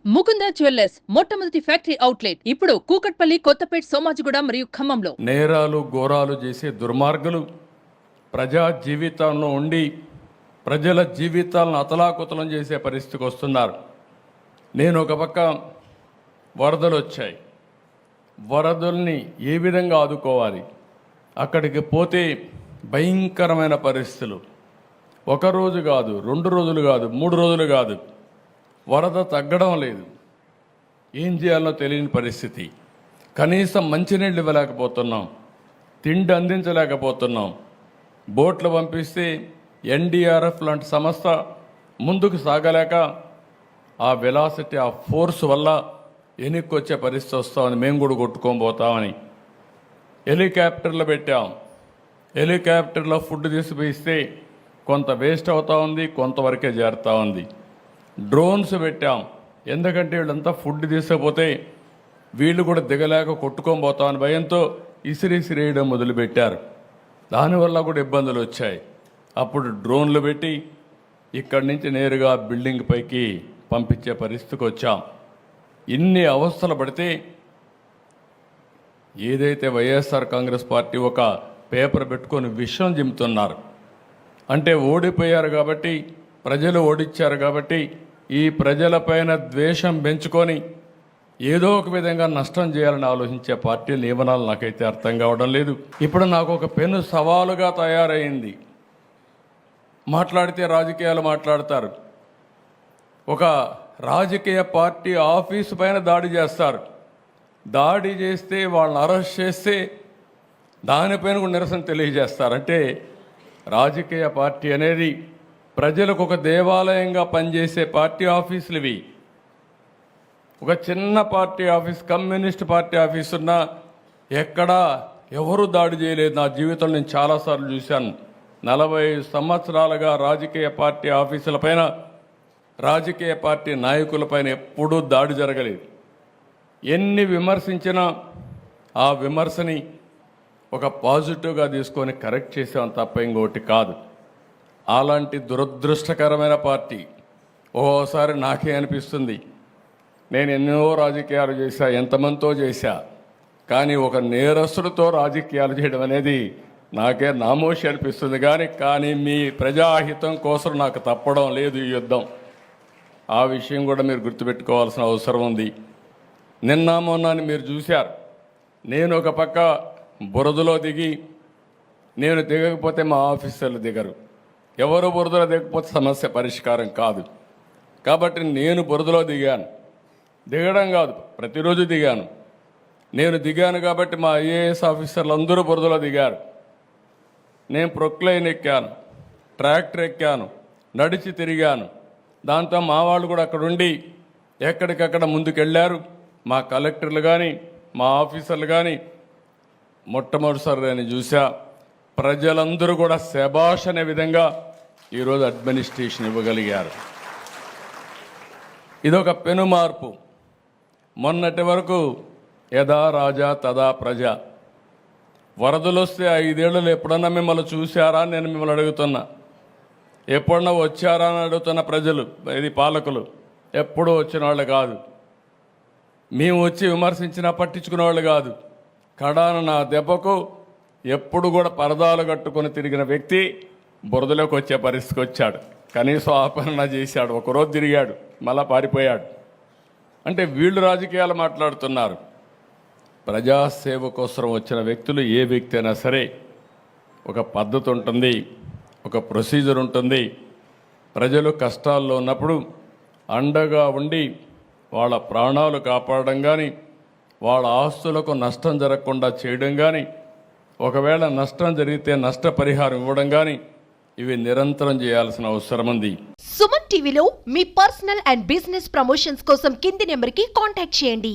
Mukunda jewellers మొట్టమొదటి factory outlet ఇప్పుడు కూకట్పల్లి, కొత్తపేట్, సోమాజిగూడ మరియు ఖమ్మంలో. నేరాలు ఘోరాలు చేసే దుర్మార్గులు ప్రజా జీవితంలో ఉండి ప్రజల జీవితాలను అతలాకుతలం చేసే పరిస్థితికి వస్తున్నారు. నేను ఒక పక్క వరదలు వచ్చాయి, వరదల్ని ఏ విధంగా ఆదుకోవాలి, అక్కడికి పోతే భయంకరమైన పరిస్థితులు. ఒకరోజు కాదు, 2 రోజులు కాదు, 3 రోజులు కాదు, వరద తగ్గడం లేదు. ఏం చేయాలో తెలియని పరిస్థితి. కనీసం మంచినీళ్ళు ఇవ్వలేకపోతున్నాం, తిండి అందించలేకపోతున్నాం. బోట్లు పంపిస్తే ఎన్డీఆర్ఎఫ్ లాంటి సంస్థ ముందుకు సాగలేక ఆ వెలాసిటీ, ఆ ఫోర్స్ వల్ల వెనక్కి వచ్చే పరిస్థితి వస్తామని మేము కూడా కొట్టుకొని పోతామని హెలికాప్టర్లు పెట్టాం. హెలికాప్టర్లో ఫుడ్ తీసుకుపోయిస్తే కొంత వేస్ట్ అవుతూ ఉంది, కొంతవరకే చేరుతూ ఉంది. డ్రోన్స్ పెట్టాం, ఎందుకంటే వీళ్ళంతా ఫుడ్ తీసుకపోతే వీళ్ళు కూడా దిగలేక కొట్టుకొని పోతామని భయంతో ఇసిరేయడం మొదలుపెట్టారు. దానివల్ల కూడా ఇబ్బందులు వచ్చాయి. అప్పుడు డ్రోన్లు పెట్టి ఇక్కడి నుంచి నేరుగా బిల్డింగ్ పైకి పంపించే పరిస్థితికి వచ్చాం. ఇన్ని అవస్థలు పడితే ఏదైతే వైఎస్ఆర్ కాంగ్రెస్ పార్టీ ఒక పేపర్ పెట్టుకొని విషం జిమ్ముతున్నారు అంటే, ఓడిపోయారు కాబట్టి, ప్రజలు ఓడిచ్చారు కాబట్టి ఈ ప్రజలపైన ద్వేషం పెంచుకొని ఏదో ఒక విధంగా నష్టం చేయాలని ఆలోచించే పార్టీ నియమనాలు నాకైతే అర్థం కావడం లేదు. ఇప్పుడు నాకు ఒక పెను సవాలుగా తయారైంది. మాట్లాడితే రాజకీయాలు మాట్లాడతారు. ఒక రాజకీయ పార్టీ ఆఫీసు పైన దాడి చేస్తారు. దాడి చేస్తే వాళ్ళని అరెస్ట్ చేస్తే దానిపైన కూడా నిరసన తెలియజేస్తారు. అంటే రాజకీయ పార్టీ అనేది ప్రజలకు ఒక దేవాలయంగా పనిచేసే పార్టీ ఆఫీసులు ఇవి. ఒక చిన్న party office, communist party office ఉన్నా ఎక్కడా ఎవరు దాడి చేయలేదు. నా జీవితంలో నేను చాలాసార్లు చూశాను. 40 సంవత్సరాలుగా రాజకీయ పార్టీ ఆఫీసులపైన, రాజకీయ పార్టీ నాయకులపైన ఎప్పుడూ దాడి జరగలేదు. ఎన్ని విమర్శించినా ఆ విమర్శని ఒక పాజిటివ్గా తీసుకొని కరెక్ట్ చేసాం తప్ప ఇంకోటి కాదు. అలాంటి దురదృష్టకరమైన పార్టీ ఓసారి నాకే అనిపిస్తుంది, నేను ఎన్నో రాజకీయాలు చేశా, ఎంతమందితో చేశా, కానీ ఒక నేరస్తుడితో రాజకీయాలు చేయడం అనేది నాకే నామోషి అనిపిస్తుంది. కానీ మీ ప్రజాహితం కోసం నాకు తప్పడం లేదు ఈ యుద్ధం. ఆ విషయం కూడా మీరు గుర్తుపెట్టుకోవాల్సిన అవసరం ఉంది. నిన్న మొన్న మీరు చూశారు, నేను ఒక పక్క బురదలో దిగి, నేను దిగకపోతే మా ఆఫీసర్లు దిగరు. ఎవరు బురదలో దిగకపోతే సమస్య పరిష్కారం కాదు. కాబట్టి నేను బురదలో దిగాను. దిగడం కాదు, ప్రతిరోజు దిగాను. నేను దిగాను కాబట్టి మా ఐఏఎస్ ఆఫీసర్లు అందరూ బురదలో దిగారు. నేను ప్రొక్లైన్ ఎక్కాను, ట్రాక్టర్ ఎక్కాను, నడిచి తిరిగాను. దాంతో మా వాళ్ళు కూడా అక్కడ ఉండి ఎక్కడికక్కడ ముందుకెళ్ళారు. మా కలెక్టర్లు కానీ, మా ఆఫీసర్లు కానీ మొట్టమొదటిసారి నేను చూసా. ప్రజలందరూ కూడా శభాష్ అనే విధంగా ఈరోజు అడ్మినిస్ట్రేషన్ ఇవ్వగలిగారు. ఇదొక పెను మార్పు. మొన్నటి వరకు యథా రాజా తదా ప్రజ. వరదలు వస్తే 5 ఏళ్ళు ఎప్పుడన్నా మిమ్మల్ని చూశారా అని నేను మిమ్మల్ని అడుగుతున్నా. ఎప్పుడన్నా వచ్చారా అని అడుగుతున్న ప్రజలు, ఇది పాలకులు. ఎప్పుడూ వచ్చిన వాళ్ళు కాదు. మేము వచ్చి విమర్శించినా పట్టించుకునే వాళ్ళు కాదు. కడాన నా దెబ్బకు ఎప్పుడు కూడా పరదాలు కట్టుకొని తిరిగిన వ్యక్తి బురదలోకి వచ్చే పరిస్థితికి వచ్చాడు. కనీసం ఆపరణ చేశాడు. ఒకరోజు తిరిగాడు, మళ్ళా పారిపోయాడు. అంటే వీళ్ళు రాజకీయాలు మాట్లాడుతున్నారు. ప్రజాసేవ కోసం వచ్చిన వ్యక్తులు, ఏ వ్యక్తి అయినా సరే ఒక పద్ధతి ఉంటుంది, ఒక ప్రొసీజర్ ఉంటుంది. ప్రజలు కష్టాల్లో ఉన్నప్పుడు అండగా ఉండి వాళ్ళ ప్రాణాలు కాపాడడం కానీ, వాళ్ళ ఆస్తులకు నష్టం జరగకుండా చేయడం కానీ, ఒకవేళ నష్టం జరిగితే నష్టపరిహారం ఇవ్వడం కానీ, ఇవి నిరంతరం చేయాల్సిన అవసరం ఉంది. సుమన్ టీవీలో మీ పర్సనల్ అండ్ బిజినెస్ ప్రమోషన్స్ కోసం కింది నెంబర్కి కాంటాక్ట్ చేయండి.